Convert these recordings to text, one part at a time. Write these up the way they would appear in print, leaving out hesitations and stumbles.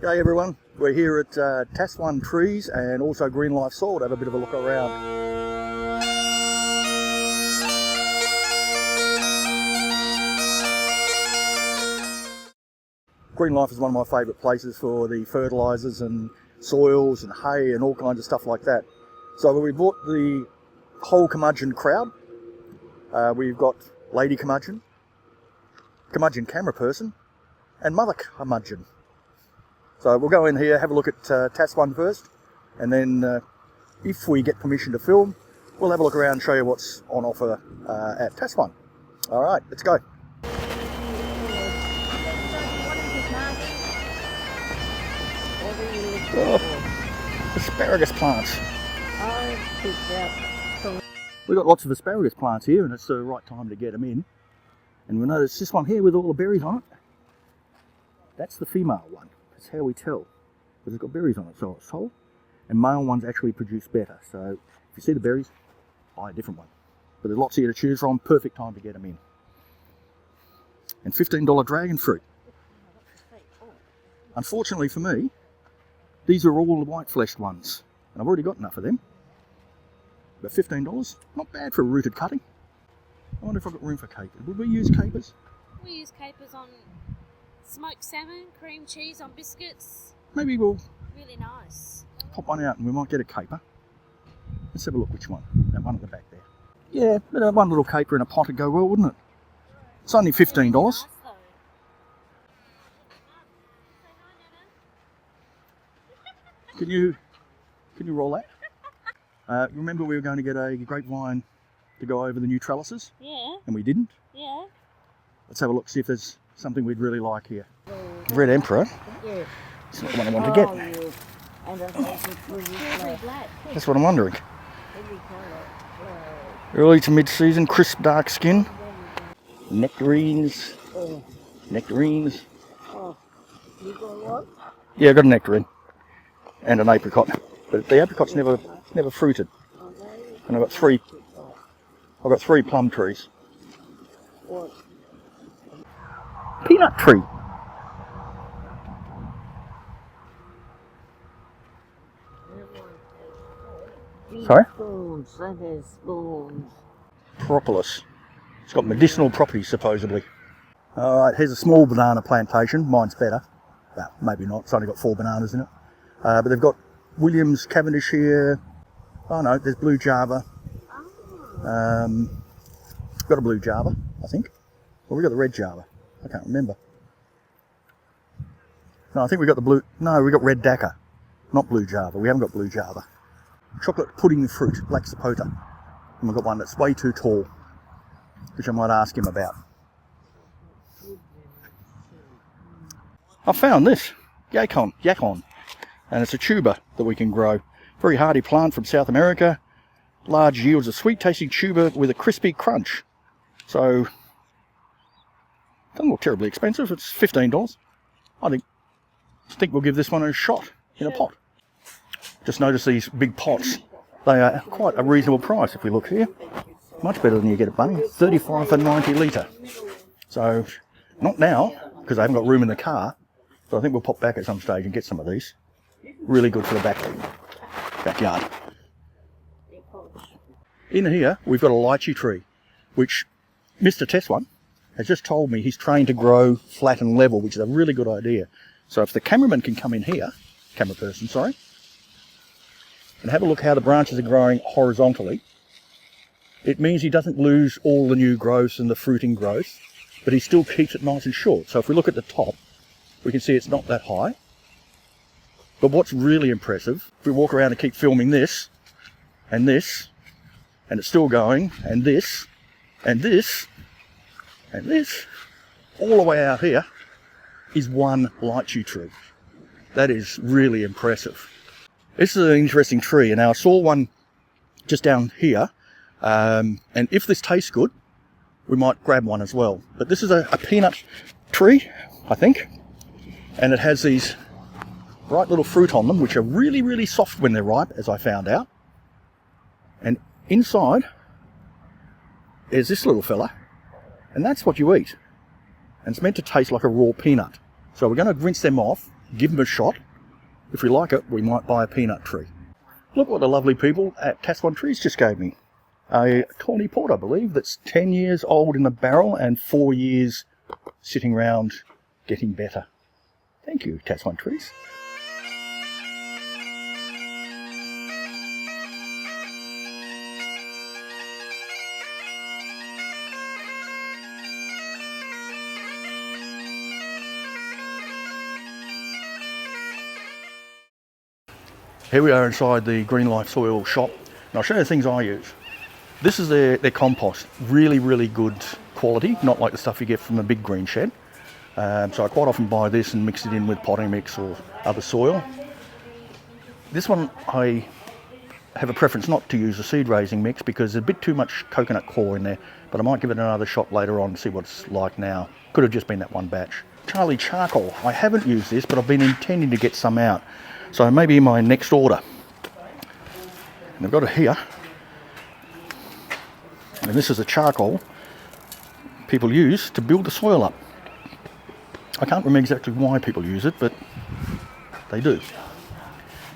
G'day everyone, we're here at Tass1 Trees and also Greenlife Soil to have a bit of a look around. Greenlife is one of my favourite places for the fertilisers and soils and hay and all kinds of stuff like that. So we bought the whole Cumudgeon crowd. We've got Lady Cumudgeon, Cumudgeon camera person and Mother Cumudgeon. So we'll go in here, have a look at Tass1 first, and then if we get permission to film, we'll have a look around and show you what's on offer at Tass1. Alright, let's go. Oh, asparagus plants. We've got lots of asparagus plants here and it's the right time to get them in. And we'll notice this one here with all the berries on it. That's the female one. That's how we tell, because it's got berries on it, so it's whole. And male ones actually produce better. So if you see the berries, buy a different one. But there's lots here to choose from. Perfect time to get them in. And $15 dragon fruit. Unfortunately for me, these are all the white-fleshed ones, and I've already got enough of them. But $15, not bad for a rooted cutting. I wonder if I've got room for capers. Would we use capers? We use capers on smoked salmon, cream cheese on biscuits. Maybe we'll really nice. Pop one out and we might get a caper. Let's have a look which one. That one at the back there. Yeah, but one little caper in a pot would go well, wouldn't it? It's only $15. Nice, Can you roll that? Remember we were going to get a grapevine to go over the new trellises? Yeah. And we didn't? Yeah. Let's have a look, see if there's something we'd really like here. Red Emperor? Yeah. It's not the one I want to get. That's what I'm wondering. Early to mid-season, crisp dark skin. Nectarines. Nectarines. You got one? Yeah, I've got a nectarine. And an apricot. But the apricot's never fruited. And I've got three plum trees. What? Peanut tree. Sorry? Spoons, that is spoons. Propolis. It's got medicinal properties supposedly. Alright, here's a small banana plantation. Mine's better. Well, maybe not. It's only got 4 bananas in it. But they've got Williams, Cavendish here. Oh no, there's Blue Java. Got a Blue Java, I think. Or we got the Red Java. I can't remember. No, I think we got the blue. No, we got Red Dakar, not Blue Java. We haven't got Blue Java. Chocolate pudding fruit, black sapota. And we've got one that's way too tall, which I might ask him about. I found this yacon, and it's a tuber that we can grow. Very hardy plant from South America. Large yields of sweet-tasting tuber with a crispy crunch. So, doesn't look terribly expensive. It's $15. I think we'll give this one a shot in a pot. Just notice these big pots. They are quite a reasonable price if we look here. Much better than you get at Bunnings. $35 for 90 litre. So, not now, because I haven't got room in the car. But I think we'll pop back at some stage and get some of these. Really good for the backyard. In here, we've got a lychee tree, which Mr. Tass1 has just told me he's trained to grow flat and level, which is a really good idea. So if the cameraman can come in here, camera person, sorry, and have a look how the branches are growing horizontally, it means he doesn't lose all the new growth and the fruiting growth, but he still keeps it nice and short. So if we look at the top, we can see it's not that high. But what's really impressive, if we walk around and keep filming this, and this, and it's still going, and this, and this, and this, all the way out here, is one lychee tree. That is really impressive. This is an interesting tree, and I saw one just down here, and if this tastes good, we might grab one as well. But this is a peanut tree, I think, and it has these bright little fruit on them, which are really, really soft when they're ripe, as I found out. And inside is this little fella, and that's what you eat. And it's meant to taste like a raw peanut. So we're going to rinse them off give them a shot. If we like it, we might buy a peanut tree. Look what the lovely people at Tass1 Trees just gave me. A tawny port, I believe, that's 10 years old in the barrel and 4 years sitting around getting better. Thank you, Tass1 Trees. Here we are inside the Greenlife soil shop, and I'll show you the things I use. This is their compost, really, really good quality, not like the stuff you get from a big green shed. So I quite often buy this and mix it in with potting mix or other soil. This one I have a preference not to use a seed raising mix because there's a bit too much coconut core in there, but I might give it another shot later on and see what it's like now. Could have just been that one batch. Charlie charcoal, I haven't used this, but I've been intending to get some out. So maybe in my next order. And I've got it here. And this is a charcoal people use to build the soil up. I can't remember exactly why people use it, but they do.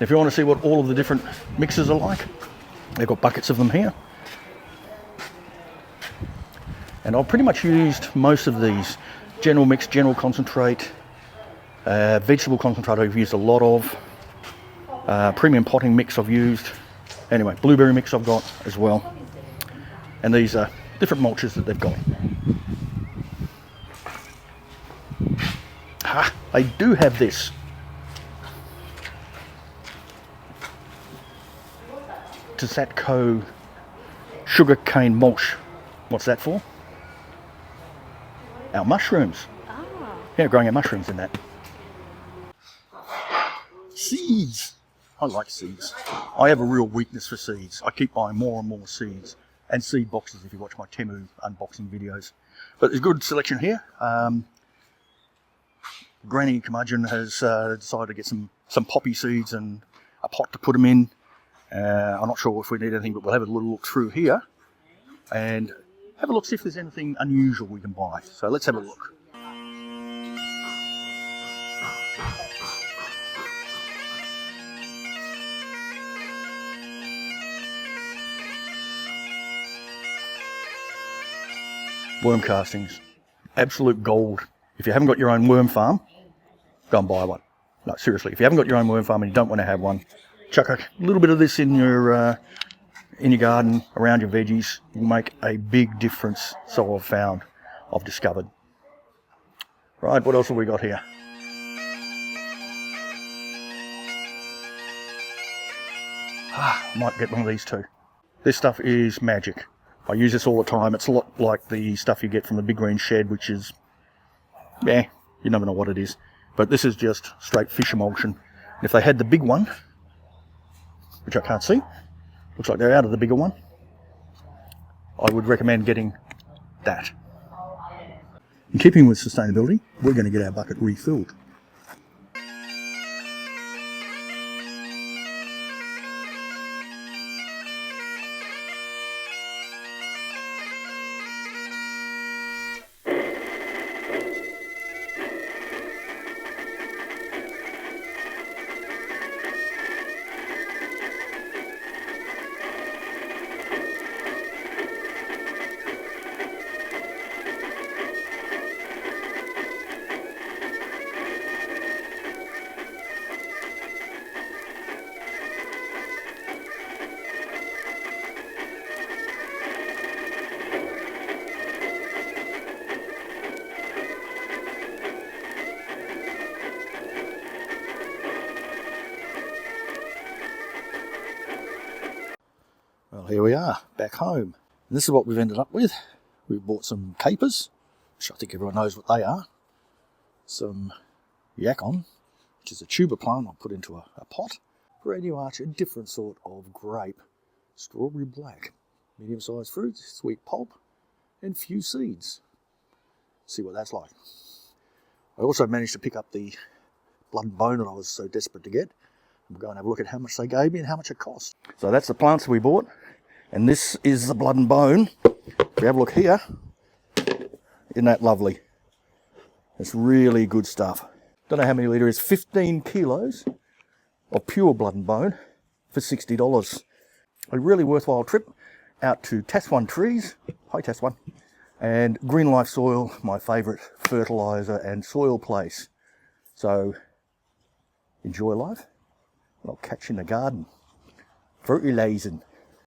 If you want to see what all of the different mixes are like, they've got buckets of them here. And I've pretty much used most of these. General mix, general concentrate, vegetable concentrate I've used a lot of. Premium potting mix I've used. Anyway, blueberry mix I've got as well. And these are different mulches that they've got. They do have this. Tass1 sugarcane mulch. What's that for? Our mushrooms. Ah. Yeah, growing our mushrooms in that. Seeds. I like seeds. I have a real weakness for seeds. I keep buying more and more seeds. And seed boxes if you watch my Temu unboxing videos. But there's a good selection here. Granny Cumudgeon has decided to get some poppy seeds and a pot to put them in. I'm not sure if we need anything, but we'll have a little look through here. And have a look, see if there's anything unusual we can buy. So let's have a look. Worm castings, absolute gold. If you haven't got your own worm farm, go and buy one. No, seriously, if you haven't got your own worm farm and you don't want to have one, chuck a little bit of this in your garden, around your veggies. It will make a big difference, so I've discovered. Right, what else have we got here? I might get one of these too. This stuff is magic. I use this all the time. It's a lot like the stuff you get from the big green shed, which is, you never know what it is. But this is just straight fish emulsion. And if they had the big one, which I can't see, looks like they're out of the bigger one, I would recommend getting that. In keeping with sustainability, we're going to get our bucket refilled. Well, here we are, back home. And this is what we've ended up with. We've bought some capers, which I think everyone knows what they are. Some yacon, which is a tuber plant I'll put into a pot. Radio Arch, a different sort of grape. Strawberry black, medium-sized fruit, sweet pulp, and few seeds. See what that's like. I also managed to pick up the blood and bone that I was so desperate to get. We'll go and have a look at how much they gave me and how much it cost. So that's the plants we bought. And this is the blood and bone. If we have a look here, isn't that lovely? It's really good stuff. don't know how many litre it is, 15 kilos of pure blood and bone for $60. A really worthwhile trip out to Tass1 trees, hi Tass1, and Greenlife soil, my favourite fertiliser and soil place. So enjoy life, and I'll catch you in the garden. Fertilising.